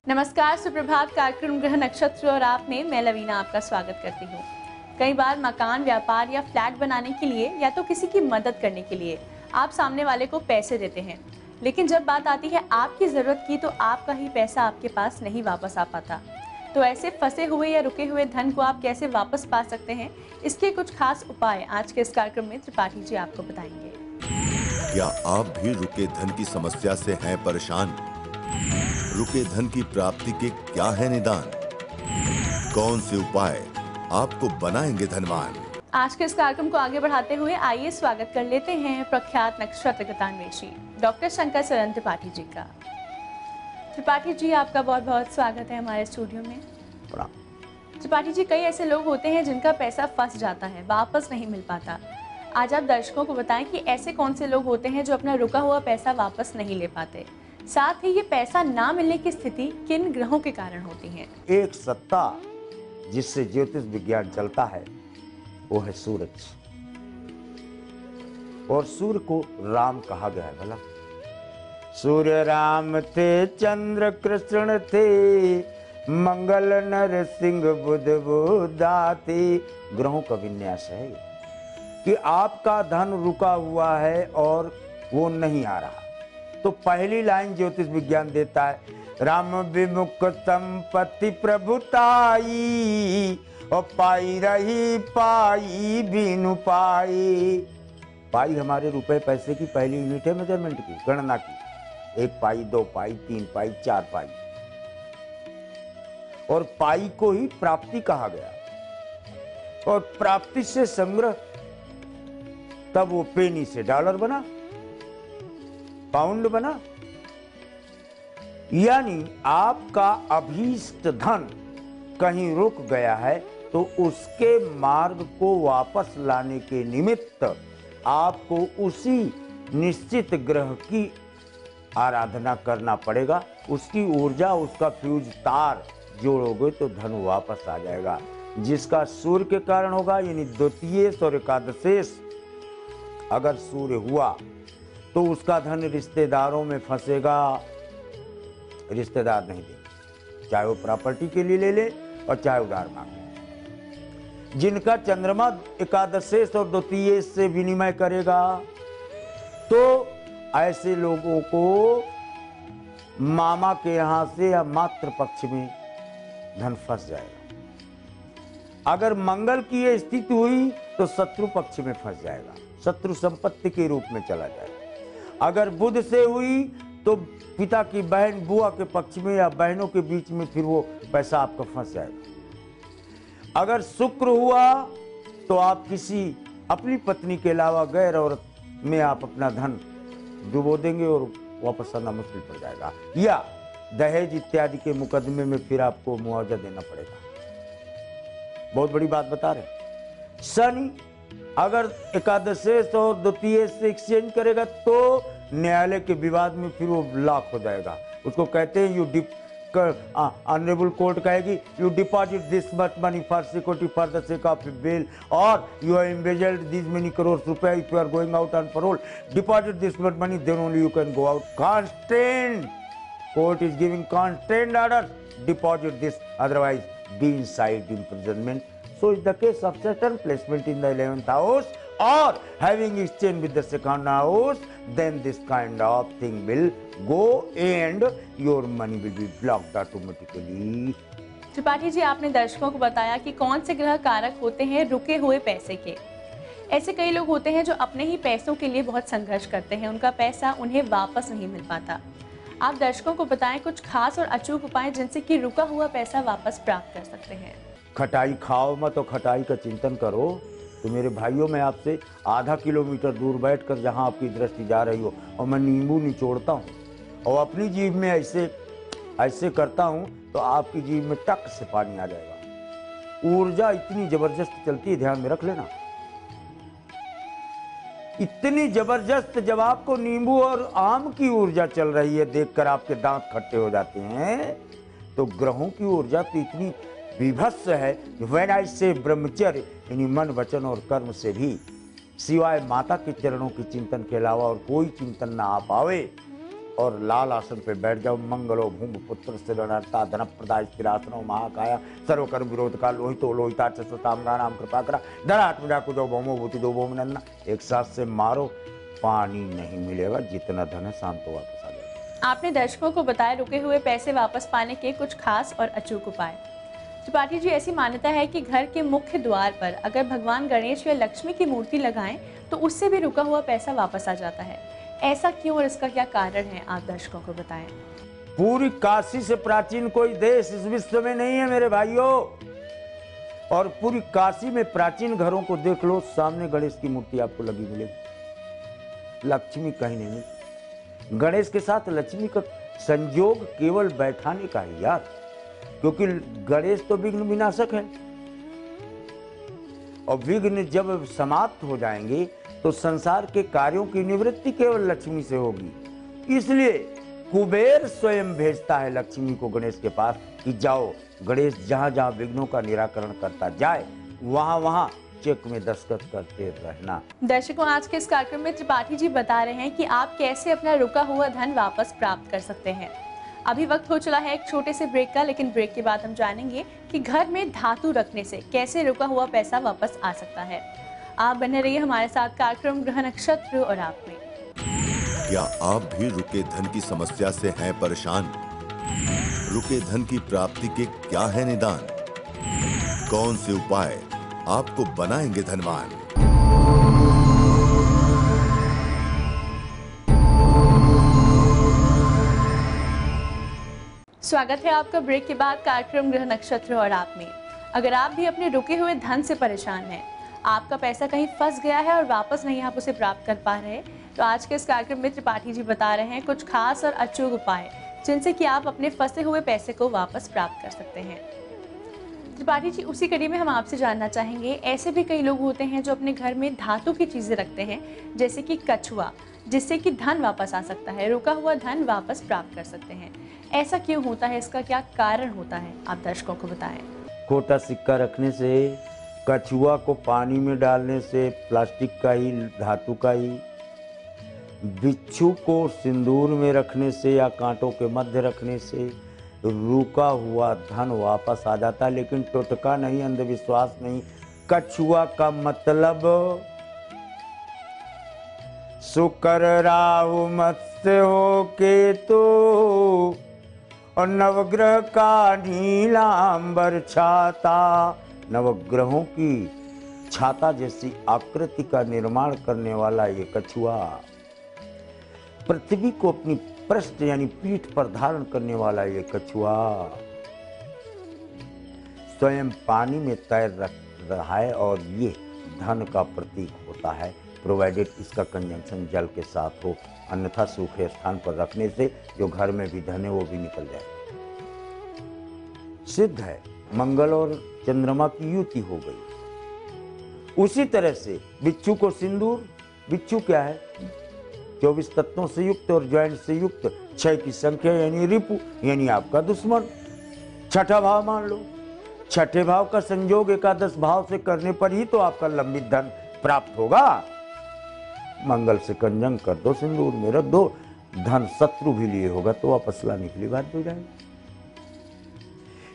नमस्कार, सुप्रभात। कार्यक्रम ग्रह नक्षत्र और आप में मैं लवीना आपका स्वागत करती हूँ। कई बार मकान, व्यापार या फ्लैट बनाने के लिए या तो किसी की मदद करने के लिए आप सामने वाले को पैसे देते हैं, लेकिन जब बात आती है आपकी ज़रूरत की तो आपका ही पैसा आपके पास नहीं वापस आ पाता। तो ऐसे फंसे हुए या रुके हुए धन को आप कैसे वापस पा सकते हैं, इसके कुछ खास उपाय आज के इस कार्यक्रम में त्रिपाठी जी आपको बताएंगे। क्या आप भी रुके धन की समस्या से हैं परेशान? रुके धन की प्राप्ति के क्या है निदान? कौन से उपाय आपको बनाएंगे धनवान? आज के इस कार्यक्रम को आगे बढ़ाते हुए आइए स्वागत कर लेते हैं प्रख्यात नक्षत्र गतान्वेषी डॉक्टर शंकर सरन त्रिपाठी जी का। त्रिपाठी जी, आपका बहुत बहुत स्वागत है हमारे स्टूडियो में। त्रिपाठी जी, कई ऐसे लोग होते हैं जिनका पैसा फंस जाता है, वापस नहीं मिल पाता। आज आप दर्शकों को बताएं कि ऐसे कौन से लोग होते हैं जो अपना रुका हुआ पैसा वापस नहीं ले पाते, साथ ही ये पैसा ना मिलने की स्थिति किन ग्रहों के कारण होती है। एक सत्ता जिससे ज्योतिष विज्ञान चलता है वो है सूरज, और सूर्य को राम कहा गया है। भला सूर्य राम थे, चंद्र कृष्ण थे, मंगल नर सिंह बुध बुधाते। ग्रहों का विन्यास है कि आपका धन रुका हुआ है और वो नहीं आ रहा, तो पहली लाइन ज्योतिष विज्ञान देता है, राम विमुख संपत्ति प्रभुताई, और पाई रही पाई बिनु पाई। पाई हमारे रुपए पैसे की पहली यूनिट है मेजरमेंट की, गणना की। 1 पाई, 2 पाई, 3 पाई, 4 पाई, और पाई को ही प्राप्ति कहा गया। और प्राप्ति से संग्रह, तब वो पेनी से डॉलर बना, पाउंड बना। यानी आपका अभीष्ट धन कहीं रुक गया है तो उसके मार्ग को वापस लाने के निमित्त आपको उसी निश्चित ग्रह की आराधना करना पड़ेगा। उसकी ऊर्जा, उसका फ्यूज तार जोड़ोगे तो धन वापस आ जाएगा। जिसका सूर्य के कारण होगा, यानी द्वितीयेश और एकादशेश अगर सूर्य हुआ तो उसका धन रिश्तेदारों में फंसेगा, रिश्तेदार नहीं देंगे, चाहे वो प्रॉपर्टी के लिए ले ले और चाहे उधार मांगे। जिनका चंद्रमा एकादशेश और द्वितीयेश से विनिमय करेगा तो ऐसे लोगों को मामा के यहां से या मातृ पक्ष में धन फंस जाएगा। अगर मंगल की ये स्थिति हुई तो शत्रु पक्ष में फंस जाएगा, शत्रु संपत्ति के रूप में चला जाएगा। अगर बुध से हुई तो पिता की बहन, बुआ के पक्ष में या बहनों के बीच में फिर वो पैसा आपका फंस जाएगा। अगर शुक्र हुआ तो आप किसी अपनी पत्नी के अलावा गैर औरत में आप अपना धन डुबो देंगे और वापस आना मुश्किल पड़ जाएगा, या दहेज इत्यादि के मुकदमे में फिर आपको मुआवजा देना पड़ेगा। बहुत बड़ी बात बता रहे। शनि अगर एकादशेश और द्वितीयेश से एक्सचेंज करेगा तो न्यायालय के विवाद में फिर वो लॉक हो जाएगा। उसको कहते हैं ऑनरेबल कोर्ट कहेगी you deposit this much money for security for the sake of bail, और you have embezzled this many crore रुपए, if you are going out on parole, deposit this much money, then only you can go out. Constant court is giving constant order, deposit this, otherwise be inside imprisonment. So is the case of Saturn placement in the 11th house or having exchange with the second house, then this kind of thing will go and your money will be blocked automatically. Tripathi ji, आपने दर्शकों को बताया कि कौन से ग्रह कारक होते हैं रुके हुए पैसे के। ऐसे कई लोग होते हैं जो अपने ही पैसों के लिए बहुत संघर्ष करते हैं, उनका पैसा उन्हें वापस नहीं मिल पाता। आप दर्शकों को बताएं कुछ खास और अचूक उपाय जिनसे कि रुका हुआ पैसा वापस प्राप्त कर सकते हैं। खटाई खाओ मत, तो खटाई का चिंतन करो। तो मेरे भाइयों, मैं आपसे आधा किलोमीटर दूर बैठकर जहां आपकी दृष्टि जा रही हो और मैं नींबू निचोड़ता हूं और अपनी जीभ में ऐसे करता हूं तो आपकी जीभ में टक से पानी आ जाएगा। ऊर्जा इतनी जबरदस्त चलती है, ध्यान में रख लेना। इतनी जबरदस्त, जब आपको नींबू और आम की ऊर्जा चल रही है देखकर आपके दांत खट्टे हो जाते हैं, तो ग्रहों की ऊर्जा तो इतनी विभत्स है। व्हेन आई से ब्रह्मचर्य यानी मन वचन और कर्म से भी सिवाय माता के चरणों के चिंतन के अलावा और कोई चिंतन ना आ पावे और लाल आसन पे बैठ जाओ। मंगलो भूमि पुत्र स्थिरता धन प्रदाय स्थिरासनो महाकाया सर्वकर्म विरोध का लोहितो लोहिता चतामगा नाम कृपा करा धरात्मजा को जो भौमो भूति दो भौम नन्ना। एक साथ से मारो, पानी नहीं मिलेगा, जितना धन है शाम को वापस आ जाएगा। आपने दर्शकों को बताया रुके हुए पैसे वापस पाने के कुछ खास और अचूक उपाय। त्रिपाठी जी, ऐसी मान्यता है कि घर के मुख्य द्वार पर अगर भगवान गणेश या लक्ष्मी की मूर्ति लगाएं तो उससे भी रुका हुआ पैसा वापस आ जाता है। ऐसा क्यों और इसका क्या कारण है, आप दर्शकों को बताएं। पूरी काशी से प्राचीन कोई देश इस विश्व में नहीं है मेरे भाइयों। और पूरी काशी में प्राचीन घरों को देख लो, सामने गणेश की मूर्ति आपको लगी मिलेगी, लक्ष्मी कहीं नहीं मिलती। गणेश के साथ लक्ष्मी का संयोग केवल बैठाने का है यार, क्योंकि गणेश तो विघ्न विनाशक है और विघ्न जब समाप्त हो जाएंगे तो संसार के कार्यों की निवृत्ति केवल लक्ष्मी से होगी। इसलिए कुबेर स्वयं भेजता है लक्ष्मी को गणेश के पास कि जाओ, गणेश जहां जहां विघ्नों का निराकरण करता जाए वहां वहां चेक में दस्तखत करते रहना। दर्शकों, आज के इस कार्यक्रम में त्रिपाठी जी बता रहे हैं कि आप कैसे अपना रुका हुआ धन वापस प्राप्त कर सकते हैं। अभी वक्त हो चला है एक छोटे से ब्रेक का, लेकिन ब्रेक के बाद हम जानेंगे कि घर में धातु रखने से कैसे रुका हुआ पैसा वापस आ सकता है। आप बने रहिए हमारे साथ कार्यक्रम ग्रह नक्षत्र और आप में। क्या आप भी रुके धन की समस्या से हैं परेशान? रुके धन की प्राप्ति के क्या है निदान? कौन से उपाय आपको बनाएंगे धनवान? स्वागत है आपका ब्रेक के बाद कार्यक्रम ग्रह नक्षत्र और आप में। अगर आप भी अपने रुके हुए धन से परेशान हैं, आपका पैसा कहीं फंस गया है और वापस नहीं आप उसे प्राप्त कर पा रहे, तो आज के इस कार्यक्रम में त्रिपाठी जी बता रहे हैं कुछ खास और अचूक उपाय जिनसे कि आप अपने फंसे हुए पैसे को वापस प्राप्त कर सकते हैं। त्रिपाठी जी, उसी कड़ी में हम आपसे जानना चाहेंगे, ऐसे भी कई लोग होते हैं जो अपने घर में धातु की चीजें रखते हैं जैसे कि कछुआ, जिससे कि धन वापस आ सकता है, रुका हुआ धन वापस प्राप्त कर सकते हैं। ऐसा क्यों होता है, इसका क्या कारण होता है, आप दर्शकों को बताएं। खोटा सिक्का रखने से, कछुआ को पानी में डालने से, प्लास्टिक का ही धातु का ही, बिच्छू को सिंदूर में रखने से या कांटों के मध्य रखने से रुका हुआ धन वापस आ जाता है। लेकिन टोटका नहीं, अंधविश्वास नहीं। कछुआ का मतलब शुक्र राहु मत्स्य हो केतु और नवग्रह का नीलांबर छाता। नवग्रहों की छाता जैसी आकृति का निर्माण करने वाला ये कछुआ, पृथ्वी को अपनी पृष्ठ यानी पीठ पर धारण करने वाला ये कछुआ स्वयं पानी में तैर रहा है और ये धन का प्रतीक होता है, प्रोवाइडेड इसका कंजंक्शन जल के साथ हो, अन्यथा सूखे स्थान पर रखने से जो घर में भी धन है वो भी निकल जाए। सिद्ध है, मंगल और चंद्रमा की युति हो गई। उसी तरह से बिच्छू को सिंदूर, बिच्छू क्या है, 24 तत्वों से युक्त और ज्वाइंट से युक्त, 6 की संख्या यानी रिपु यानी आपका दुश्मन। छठा भाव मान लो, छठे भाव का संयोग एकादश भाव से करने पर ही तो आपका लंबित धन प्राप्त होगा। मंगल से कंजंक कर दो, सिंदूर में रख दो, धन शत्रु भी लिए होगा तो वापस लाने के लिए बात हो जाएगी।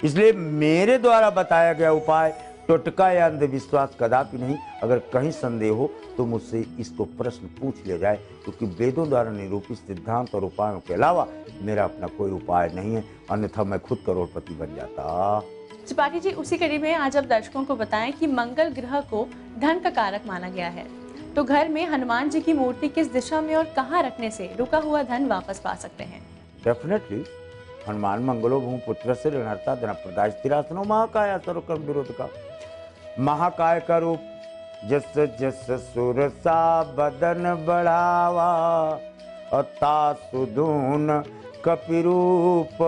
इसलिए मेरे द्वारा बताया गया उपाय टोटका या अंधविश्वास कदापि नहीं। अगर कहीं संदेह हो तो मुझसे इसको प्रश्न पूछ ले जाए, क्योंकि वेदों द्वारा निरूपित सिद्धांत और उपायों के अलावा मेरा अपना कोई उपाय नहीं है, अन्यथा मैं खुद करोड़पति बन जाता। त्रिपाठी जी, उसी कड़ी में आज आप दर्शकों को बताएं कि मंगल ग्रह को धन का कारक माना गया है, तो घर में हनुमान जी की मूर्ति किस दिशा में और कहाँ रखने से रुका हुआ धन वापस पा सकते हैं। डेफिनेटली हनुमान मंगलो भूमि पुत्र से ऋणहर्ता धन प्रदाय स्थिरासनो महाकाय सर्वकर्म विरोध का। महाकाय का रूप जस जस सुरसा बदन बढ़ावा और तासुधून कपिरूप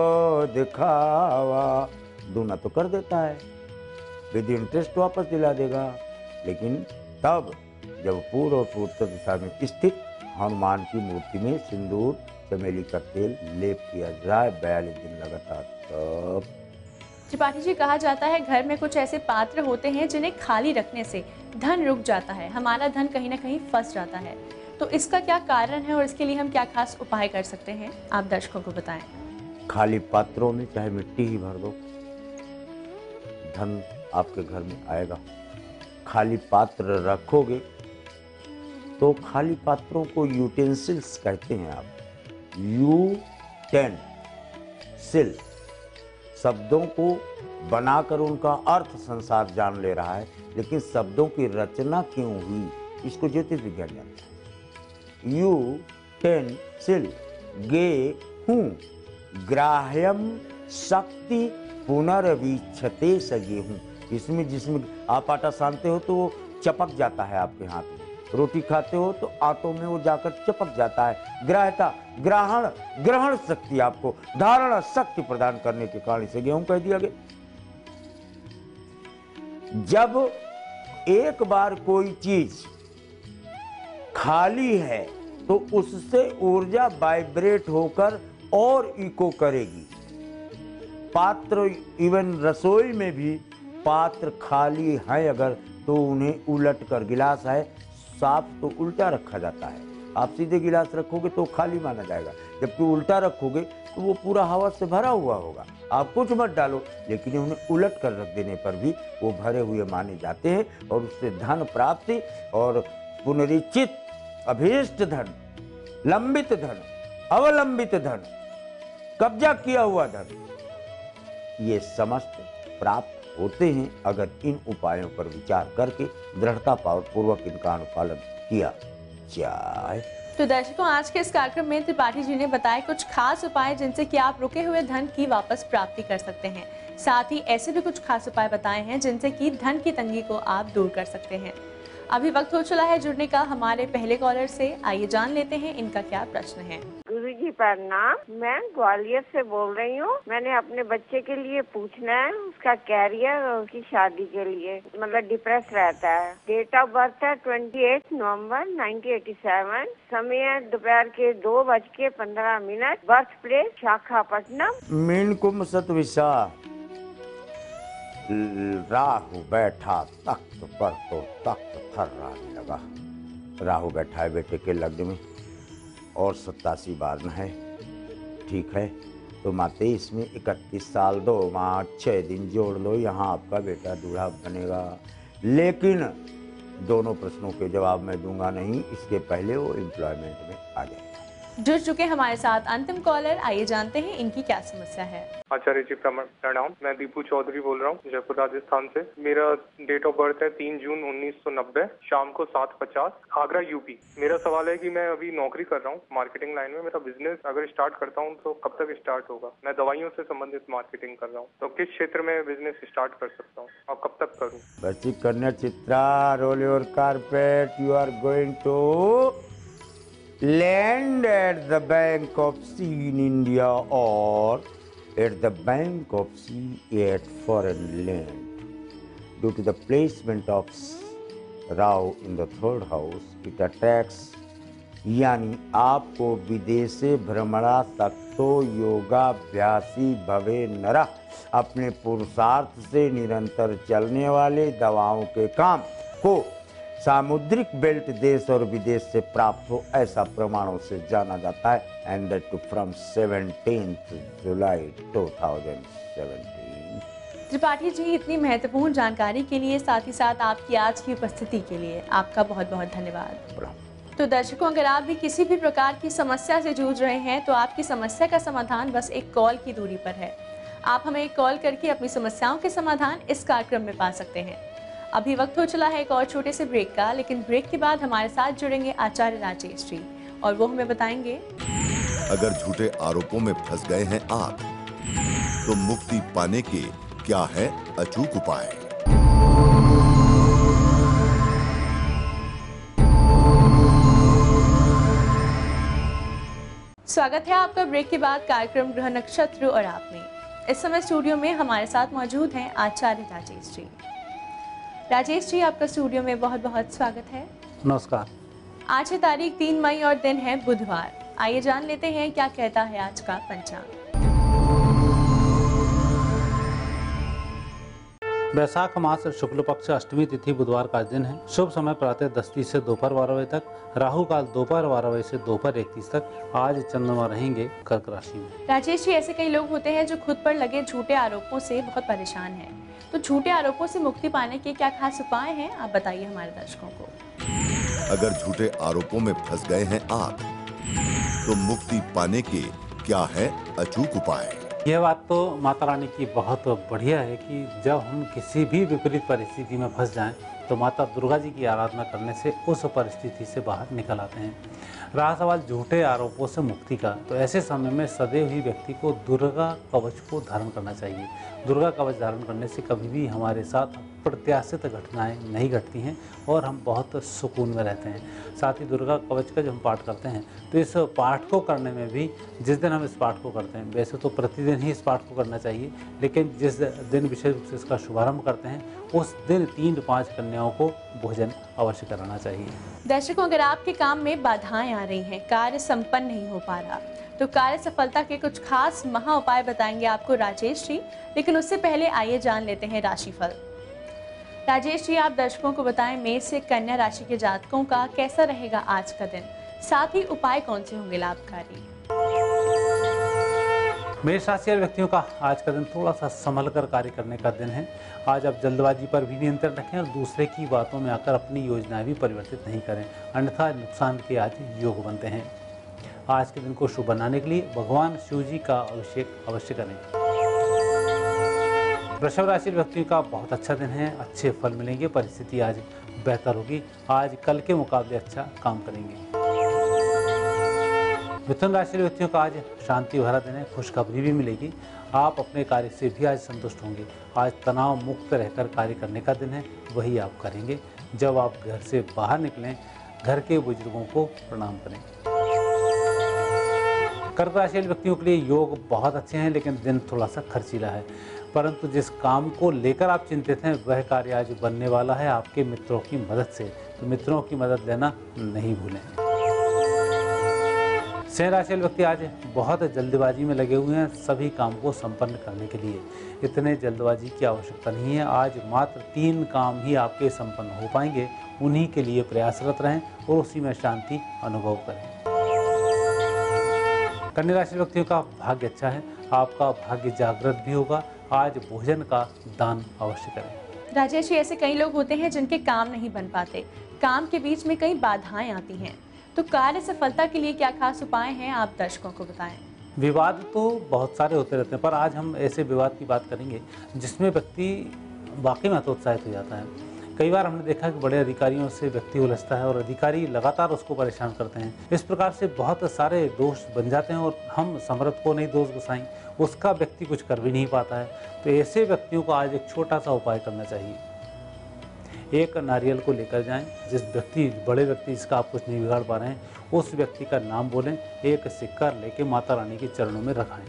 दिखावा। दूना तो कर देता है, विद इंटरेस्ट वापस दिला देगा, लेकिन तब जब पूर्व और पूर्व दिशा में स्थित हनुमान की मूर्ति में सिंदूर चमेली का तेल लेप किया जाए 42 दिन लगातार, तब। त्रिपाठी जी, कहा जाता है घर में कुछ ऐसे पात्र होते हैं जिन्हें खाली रखने से धन रुक जाता है, हमारा धन कहीं ना कहीं फंस जाता है। तो इसका क्या कारण है और इसके लिए हम क्या खास उपाय कर सकते हैं, आप दर्शकों को बताएं। खाली पात्रों में चाहे मिट्टी ही भर दो, धन आपके घर में आएगा। खाली पात्र रखोगे तो खाली पात्रों को यूटेंसिल्स कहते हैं आप। यूटेंसिल शब्दों को बनाकर उनका अर्थ संसार जान ले रहा है, लेकिन शब्दों की रचना क्यों हुई इसको ज्योतिष विज्ञान जानता है। यूटेंसिल गेहूं ग्राह्यम शक्ति पुनर्वीक्षते स गेहूं। इसमें जिसमें आप आटा सानते हो तो वो चपक जाता है आपके हाथ में, रोटी खाते हो तो आटों में वो जाकर चपक जाता है। ग्राह्यता ग्रहण शक्ति, आपको धारणा शक्ति प्रदान करने के कारण इसे गेहूं कह दिया गया। जब एक बार कोई चीज खाली है तो उससे ऊर्जा वाइब्रेट होकर और इको करेगी। पात्र, इवन रसोई में भी पात्र खाली है अगर तो उन्हें उलट कर, गिलास है साफ तो उल्टा रखा जाता है। आप सीधे गिलास रखोगे तो खाली माना जाएगा, जबकि उल्टा रखोगे तो वो पूरा हवा से भरा हुआ होगा। आप कुछ मत डालो, लेकिन उन्हें उलट कर रख देने पर भी वो भरे हुए माने जाते हैं और उससे धन प्राप्ति और पुनरीक्षित अभीष्ट धन, लंबित धन, अवलंबित धन, कब्जा किया हुआ धन, ये समस्त प्राप्त होते हैं अगर इन उपायों पर विचार करके दृढ़ता पूर्वक इनका अनुपालन किया जाए। तो दर्शकों, आज के इस कार्यक्रम में त्रिपाठी जी ने बताए कुछ खास उपाय जिनसे कि आप रुके हुए धन की वापस प्राप्ति कर सकते हैं। साथ ही ऐसे भी कुछ खास उपाय बताए हैं जिनसे कि धन की तंगी को आप दूर कर सकते हैं। अभी वक्त हो चला है जुड़ने का हमारे पहले कॉलर से। आइए जान लेते हैं इनका क्या प्रश्न है। गुरुजी प्रणाम, मैं ग्वालियर से बोल रही हूँ। मैंने अपने बच्चे के लिए पूछना है, उसका कैरियर और उसकी शादी के लिए, मतलब डिप्रेस रहता है। डेट ऑफ बर्थ है 28 नवंबर 1987, समय दोपहर के 2:15, बर्थ प्लेस विशाखापट्टनम। मीन कुंभ सतविशा, राहु बैठा तख्त पर तो तख्त थर्राने लगा। राहु बैठा है बेटे के लग्न में और 87 बार है, ठीक है। तो माते इसमें 31 साल 2 माह 6 दिन जोड़ लो, यहाँ आपका बेटा दूल्हा बनेगा। लेकिन दोनों प्रश्नों के जवाब मैं दूंगा नहीं, इसके पहले वो एम्प्लॉयमेंट में आ जाएगा। जुड़ चुके हमारे साथ अंतिम कॉलर, आइए जानते हैं इनकी क्या समस्या है। आचार्य जी प्रणाम, मैं दीपू चौधरी बोल रहा हूँ जयपुर राजस्थान से। मेरा डेट ऑफ बर्थ है 3 जून 1990, शाम को 7:50, आगरा यूपी। मेरा सवाल है कि मैं अभी नौकरी कर रहा हूँ मार्केटिंग लाइन में। मेरा बिजनेस अगर स्टार्ट करता हूँ तो कब तक स्टार्ट होगा? मैं दवाइयों से संबंधित मार्केटिंग कर रहा हूँ, तो किस क्षेत्र में बिजनेस स्टार्ट कर सकता हूँ और कब तक करूँ? बच्ची कन्या Chitra, roll your carpet, you are going to land at the Bank of Sea in India or at the Bank of Sea at foreign land. Due to the placement of Rahu in the 3rd house, it attracts, यानी आपको विदेशे भ्रमणा सक्तो योगाभ्यासी भवे नरः, अपने पुरुषार्थ से निरंतर चलने वाले दवाओं के काम को सामुद्रिक बेल्ट देश और विदेश से प्राप्त हो, ऐसा प्रमाणों से जाना जाता है। एंड दैट टू फ्रॉम 17 जुलाई 2017। त्रिपाठी जी, इतनी महत्वपूर्ण जानकारी के लिए, साथ ही साथ आपकी आज की उपस्थिति के लिए आपका बहुत बहुत धन्यवाद। तो दर्शकों, अगर आप भी किसी भी प्रकार की समस्या से जूझ रहे हैं तो आपकी समस्या का समाधान बस एक कॉल की दूरी पर है। आप हमें एक कॉल करके अपनी समस्याओं के समाधान इस कार्यक्रम में पा सकते हैं। अभी वक्त हो चला है एक और छोटे से ब्रेक का, लेकिन ब्रेक के बाद हमारे साथ जुड़ेंगे आचार्य राजेश जी और वो हमें बताएंगे अगर झूठे आरोपों में फंस गए हैं आप, तो मुक्ति पाने के क्या है अचूक उपाय। स्वागत है आपका ब्रेक के बाद कार्यक्रम ग्रह नक्षत्र और आप में। इस समय स्टूडियो में हमारे साथ मौजूद हैं आचार्य राजेश जी। राजेश जी, आपका स्टूडियो में बहुत बहुत स्वागत है। नमस्कार। आज है तारीख 3 मई और दिन है बुधवार। आइए जान लेते हैं क्या कहता है आज का पंचांग। वैशाख मास शुक्ल पक्ष अष्टमी तिथि बुधवार का दिन है। शुभ समय प्रातः 10:30 से दोपहर 12 बजे तक, राहु काल दोपहर 12 बजे से दोपहर 1:30 तक। आज चंद्रमा रहेंगे कर्क राशि में। राजेश जी, ऐसे कई लोग होते हैं जो खुद पर लगे झूठे आरोपों से बहुत परेशान हैं। तो झूठे आरोपों से मुक्ति पाने के क्या खास उपाय हैं, आप बताइए हमारे दर्शकों को। अगर झूठे आरोपों में फंस गए हैं आप, तो मुक्ति पाने के क्या है अचूक उपाय? यह बात तो माता रानी की बहुत बढ़िया है कि जब हम किसी भी विपरीत परिस्थिति में फंस जाएं तो माता दुर्गा जी की आराधना करने से उस परिस्थिति से बाहर निकल आते हैं। रहा सवाल झूठे आरोपों से मुक्ति का, तो ऐसे समय में सदैव ही व्यक्ति को दुर्गा कवच को धारण करना चाहिए। दुर्गा कवच धारण करने से कभी भी हमारे साथ अप्रत्याशित घटनाएं नहीं घटती हैं और हम बहुत सुकून में रहते हैं। साथ ही दुर्गा कवच का जब हम पाठ करते हैं तो इस पाठ को करने में भी, जिस दिन हम इस पाठ को करते हैं, वैसे तो प्रतिदिन ही इस पाठ को करना चाहिए, लेकिन जिस दिन विशेष रूप से इसका शुभारंभ करते हैं उस दिन 3-5 कन्याओं को भोजन अवश्य कराना चाहिए। दर्शकों, अगर आपके काम में बाधाएं आ रही हैं, कार्य संपन्न नहीं हो पा रहा, तो कार्य सफलता के कुछ खास महा उपाय बताएंगे आपको राजेश जी। लेकिन उससे पहले आइए जान लेते हैं राशिफल। राजेश जी, आप दर्शकों को बताएं मेष से कन्या राशि के जातकों का कैसा रहेगा आज का दिन, साथ ही उपाय कौन से होंगे लाभकारी। मेष राशि वाले व्यक्तियों का आज का दिन थोड़ा सा संभल कर कार्य करने का दिन है। आज आप जल्दबाजी पर भी नियंत्रण रखें और दूसरे की बातों में आकर अपनी योजनाएं भी परिवर्तित नहीं करें, अन्यथा नुकसान के आज योग बनते हैं। आज के दिन को शुभ बनाने के लिए भगवान शिव जी का अभिषेक अवश्य करें। वृषभ राशि व्यक्तियों का बहुत अच्छा दिन है, अच्छे फल मिलेंगे, परिस्थिति आज बेहतर होगी, आज कल के मुकाबले अच्छा काम करेंगे। मिथुन राशि व्यक्तियों का आज शांति भरा दिन है, खुशखबरी भी मिलेगी, आप अपने कार्य से भी आज संतुष्ट होंगे। आज तनाव मुक्त रहकर कार्य करने का दिन है, वही आप करेंगे। जब आप घर से बाहर निकलें, घर के बुजुर्गों को प्रणाम करें। कर्क राशि व्यक्तियों के लिए योग बहुत अच्छे हैं, लेकिन दिन थोड़ा सा खर्चीला है, परंतु जिस काम को लेकर आप चिंतित हैं वह कार्य आज बनने वाला है आपके मित्रों की मदद से, तो मित्रों की मदद लेना नहीं भूलें। सिंह राशि व्यक्ति आज बहुत जल्दबाजी में लगे हुए हैं सभी काम को संपन्न करने के लिए। इतने जल्दबाजी की आवश्यकता नहीं है, आज मात्र 3 काम ही आपके संपन्न हो पाएंगे, उन्हीं के लिए प्रयासरत रहें और उसी में शांति अनुभव करें। कन्या राशि व्यक्तियों का भाग्य अच्छा है, आपका भाग्य जागृत भी होगा, आज भोजन का दान अवश्य करें। राजेश जी, ऐसे कई लोग होते हैं जिनके काम नहीं बन पाते, काम के बीच में कई बाधाएं आती हैं, तो कार्य सफलता के लिए क्या खास उपाय हैं, आप दर्शकों को बताएं। विवाद तो बहुत सारे होते रहते हैं, पर आज हम ऐसे विवाद की बात करेंगे जिसमें व्यक्ति वाकई में हतोत्साहित हो जाता है। कई बार हमने देखा कि बड़े अधिकारियों से व्यक्ति उलझता है और अधिकारी लगातार उसको परेशान करते हैं। इस प्रकार से बहुत सारे दोष बन जाते हैं और हम समर्थ को नहीं दोष गुसाएं, उसका व्यक्ति कुछ कर भी नहीं पाता है। तो ऐसे व्यक्तियों को आज एक छोटा सा उपाय करना चाहिए। एक नारियल को लेकर जाएं, जिस बड़े व्यक्ति जिसका आप कुछ नहीं बिगाड़ पा रहे हैं, उस व्यक्ति का नाम बोलें, एक सिक्का लेके माता रानी के चरणों में रखाएं,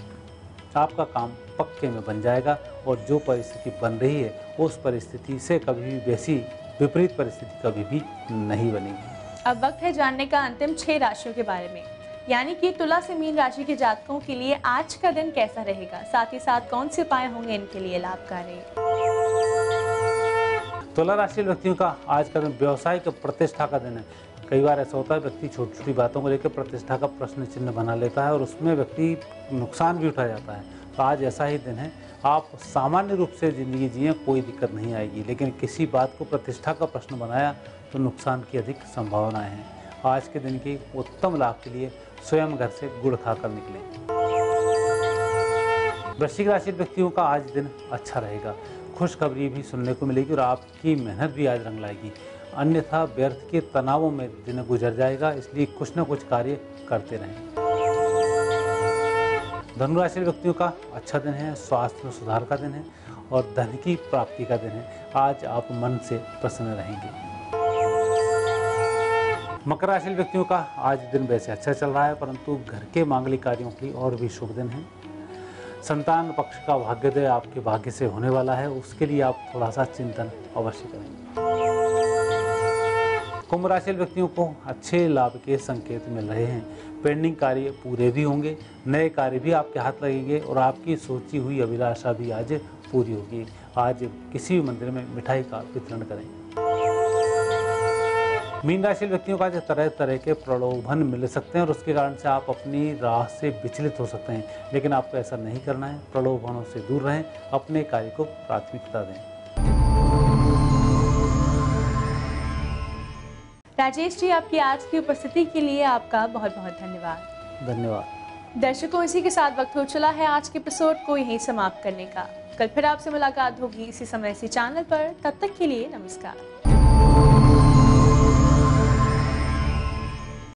आपका काम पक्के में बन जाएगा और जो परिस्थिति बन रही है उस परिस्थिति से कभी भी वैसी विपरीत परिस्थिति कभी भी नहीं बनेगी। अब वक्त है जानने का अंतिम 6 राशियों के बारे में, यानी कि तुला से मीन राशि के जातकों के लिए आज का दिन कैसा रहेगा, साथ ही साथ कौन से उपाय होंगे इनके लिए लाभकारी। तुला राशि व्यक्तियों का आज का दिन व्यवसायिक प्रतिष्ठा का दिन है। कई बार ऐसा होता है व्यक्ति छोटी छोटी बातों को लेकर प्रतिष्ठा का प्रश्न चिन्ह बना लेता है और उसमें व्यक्ति नुकसान भी उठा जाता है। तो आज ऐसा ही दिन है, आप सामान्य रूप से ज़िंदगी जिए, कोई दिक्कत नहीं आएगी, लेकिन किसी बात को प्रतिष्ठा का प्रश्न बनाया तो नुकसान की अधिक संभावनाएं हैं। आज के दिन के उत्तम लाभ के लिए स्वयं घर से गुड़ खाकर निकलें। वृश्चिक राशि व्यक्तियों का आज दिन अच्छा रहेगा, खुशखबरी भी सुनने को मिलेगी और आपकी मेहनत भी आज रंग लाएगी, अन्यथा व्यर्थ के तनावों में दिन गुजर जाएगा, इसलिए कुछ न कुछ कार्य करते रहें। धनु राशि व्यक्तियों का अच्छा दिन है, स्वास्थ्य में सुधार का दिन है और धन की प्राप्ति का दिन है। आज आप मन से प्रसन्न रहेंगे। मकर राशि व्यक्तियों का आज दिन वैसे अच्छा चल रहा है, परंतु घर के मांगलिक कार्यों के लिए और भी शुभ दिन है। संतान पक्ष का भाग्योदय आपके भाग्य से होने वाला है, उसके लिए आप थोड़ा सा चिंतन अवश्य करेंगे। कुंभ राशि व्यक्तियों को अच्छे लाभ के संकेत मिल रहे हैं, पेंडिंग कार्य पूरे भी होंगे, नए कार्य भी आपके हाथ लगेंगे और आपकी सोची हुई अभिलाषा भी आज पूरी होगी। आज किसी भी मंदिर में मिठाई का वितरण करें। मीन राशि व्यक्तियों का तरह तरह के प्रलोभन मिल सकते हैं और उसके कारण से आप अपनी राह से विचलित हो सकते हैं, लेकिन आपको ऐसा नहीं करना है। प्रलोभनों से दूर रहें, अपने कार्य को प्राथमिकता दें। राजेश जी, आपकी आज की उपस्थिति के लिए आपका बहुत बहुत धन्यवाद। धन्यवाद। दर्शकों, इसी के साथ वक्त हो चला है आज के एपिसोड को यहीं समाप्त करने का। कल फिर आपसे मुलाकात होगी इसी समय इसी चैनल पर। तब तक के लिए नमस्कार।